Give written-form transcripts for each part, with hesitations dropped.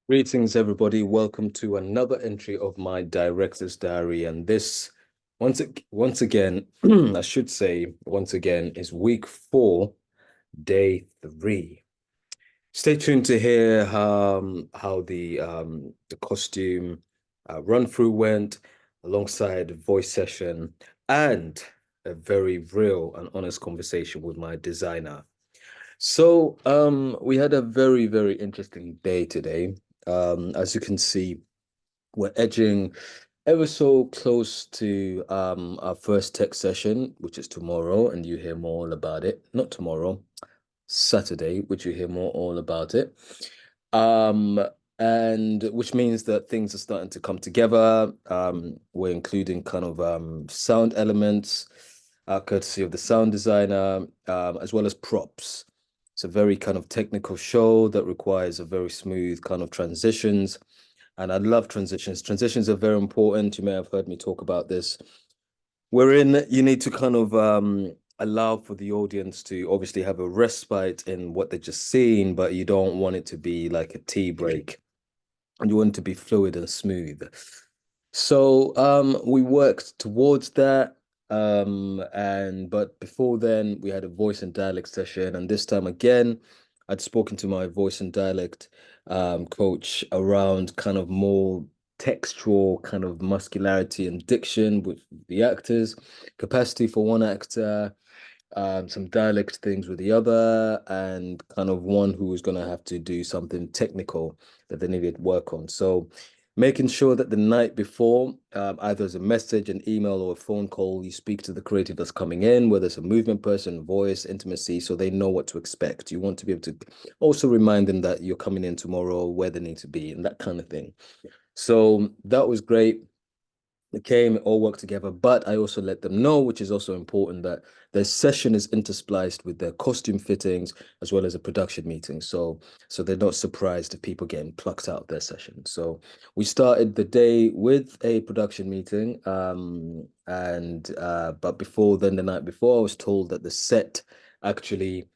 Greetings, everybody. Welcome to another entry of my director's diary. And this, once again, I should say, once again, is week 4, day 3. Stay tuned to hear how the costume run through went, alongside a voice session and a very real and honest conversation with my designer. So we had a very, very interesting day today. As you can see, we're edging ever so close to our first tech session, which is tomorrow, and you hear more all about it. Not tomorrow, Saturday, which you hear more all about it. Um, and which means that things are starting to come together. We're including kind of sound elements, courtesy of the sound designer, as well as props. It's a very kind of technical show that requires a very smooth kind of transitions. And I love transitions. Transitions are very important. You may have heard me talk about this. Wherein you need to kind of allow for the audience to obviously have a respite in what they're just seeing, but you don't want it to be like a tea break. And you want it to be fluid and smooth. So we worked towards that. And but before then we had a voice and dialect session, and this time again, I'd spoken to my voice and dialect coach around kind of more textual kind of muscularity and diction with the actors, capacity for one actor, some dialect things with the other, and kind of one who was going to have to do something technical that they needed work on. So making sure that the night before, either as a message, an email, or a phone call, you speak to the creative that's coming in, whether it's a movement person, voice, intimacy, so they know what to expect. You want to be able to also remind them that you're coming in tomorrow, where they need to be, and that kind of thing. So that was great. It came, it all worked together, but I also let them know, which is also important, that their session is interspliced with their costume fittings as well as a production meeting. So they're not surprised if people getting plucked out of their session. So we started the day with a production meeting, and but before then, the night before, I was told that the set actually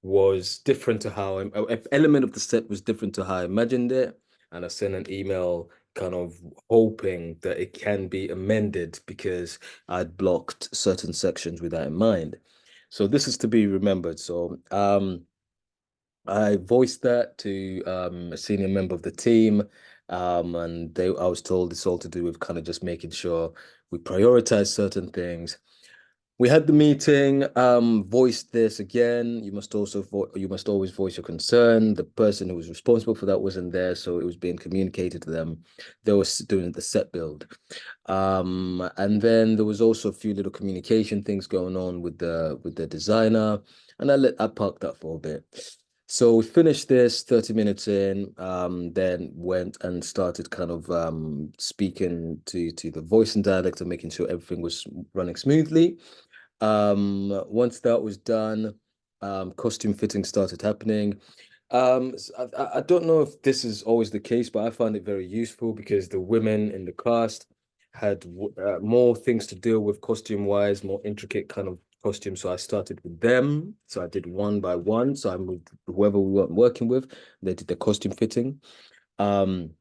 was different to how an element of the set was different to how I imagined it, and I sent an email kind of hoping that it can be amended because I'd blocked certain sections with that in mind. So this is to be remembered. So I voiced that to a senior member of the team, and I was told it's all to do with kind of just making sure we prioritize certain things. We had the meeting, voiced this again. You must always voice your concern. The person who was responsible for that wasn't there, so it was being communicated to them. They were doing the set build. And then there was also a few little communication things going on with the designer, and I parked that for a bit. So we finished this 30 minutes in, then went and started kind of speaking to the voice and dialect and making sure everything was running smoothly. Once that was done, costume fitting started happening. I don't know if this is always the case, but I found it very useful because the women in the cast had more things to deal with costume wise, more intricate kind of costumes. So I started with them. So I did one by one. So I'm with whoever we were working with. They did the costume fitting. Um,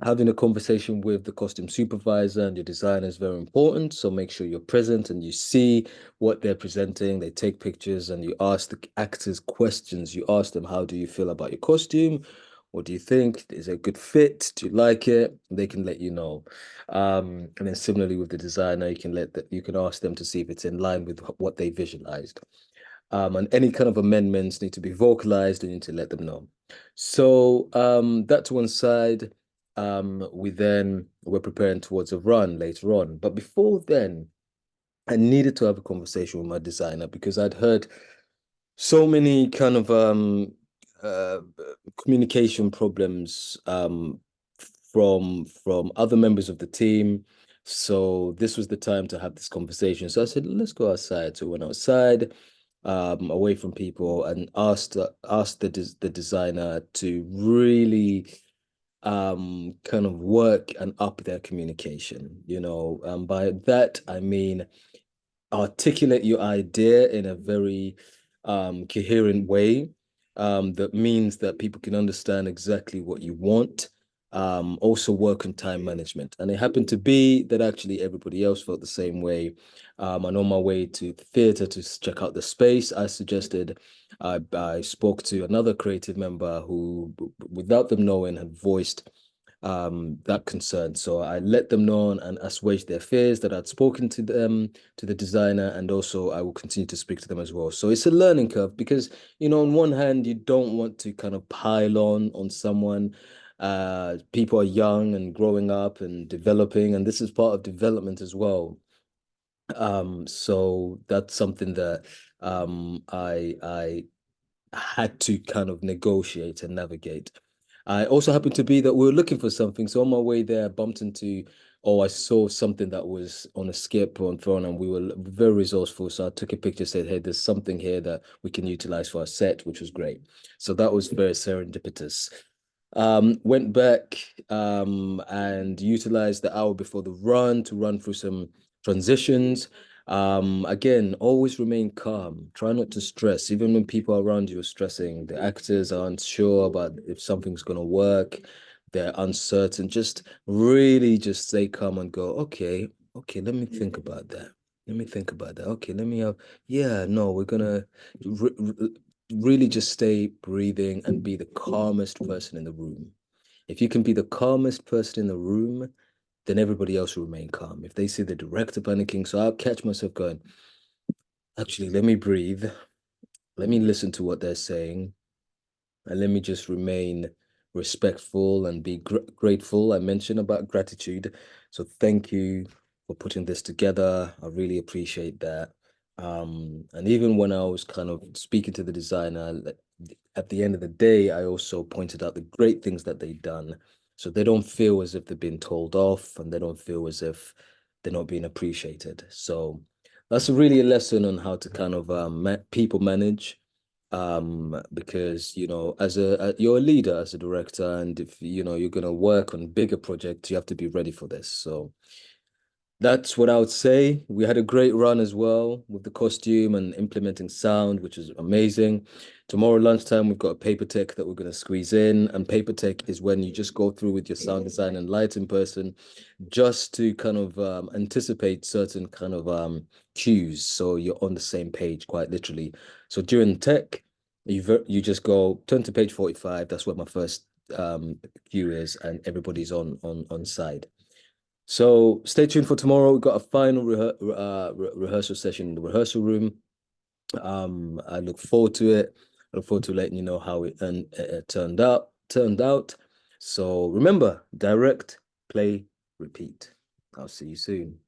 Having a conversation with the costume supervisor and your designer is very important. So make sure you're present and you see what they're presenting. They take pictures and you ask the actors questions. You ask them, how do you feel about your costume? What do you think? Is it a good fit? Do you like it? They can let you know. And then similarly with the designer, you can ask them to see if it's in line with what they visualized. And any kind of amendments need to be vocalized and you need to let them know. So that's one side. We then were preparing towards a run later on. But before then, I needed to have a conversation with my designer because I'd heard so many kind of uh communication problems from other members of the team. So this was the time to have this conversation. So I said, let's go outside. So we went outside, away from people, and asked the designer to really kind of work and up their communication. By that I mean articulate your idea in a very coherent way, that means that people can understand exactly what you want, also work on time management. And it happened to be that actually everybody else felt the same way. And on my way to theatre to check out the space, I suggested, I spoke to another creative member who, without them knowing, had voiced that concern. So I let them know and assuage their fears that I'd spoken to them, to the designer, and also I will continue to speak to them as well. So it's a learning curve because, on one hand, you don't want to kind of pile on someone. People are young and growing up and developing, and this is part of development as well. So that's something that I had to kind of negotiate and navigate. I also happened to be that we were looking for something. So on my way there, I bumped into, I saw something that was on a skip on phone, and we were very resourceful. So I took a picture, said, hey, there's something here that we can utilize for our set, which was great. So that was very serendipitous. Went back and utilized the hour before the run to run through some transitions. Again, always remain calm. Try not to stress. Even when people around you are stressing, the actors are unsure about if something's gonna work, they're uncertain. Just really just stay calm and go, okay, let me think about that. Let me think about that. Okay, let me have, yeah, no, we're gonna really just stay breathing and be the calmest person in the room. If you can be the calmest person in the room, then everybody else will remain calm. If they see the director panicking, so I'll catch myself going, actually, let me breathe. Let me listen to what they're saying. And let me just remain respectful and be grateful. I mentioned about gratitude. So thank you for putting this together. I really appreciate that. And even when I was kind of speaking to the designer, at the end of the day, I also pointed out the great things that they've done. So they don't feel as if they've been told off and they don't feel as if they're not being appreciated. So that's really a lesson on how to kind of people manage, because as you're a leader, as a director, and if you're going to work on bigger projects, you have to be ready for this. So that's what I would say. We had a great run as well with the costume and implementing sound, which is amazing. Tomorrow lunchtime, we've got a paper tech that we're going to squeeze in. And paper tech is when you just go through with your sound design and lighting person just to kind of anticipate certain kind of cues. So you're on the same page, quite literally. So during tech, you just go turn to page 45. That's what my first cue is, and everybody's on side. So stay tuned for tomorrow. We've got a final rehearsal session in the rehearsal room. I look forward to it. I look forward to letting you know how it turned out. So remember, direct, play, repeat. I'll see you soon.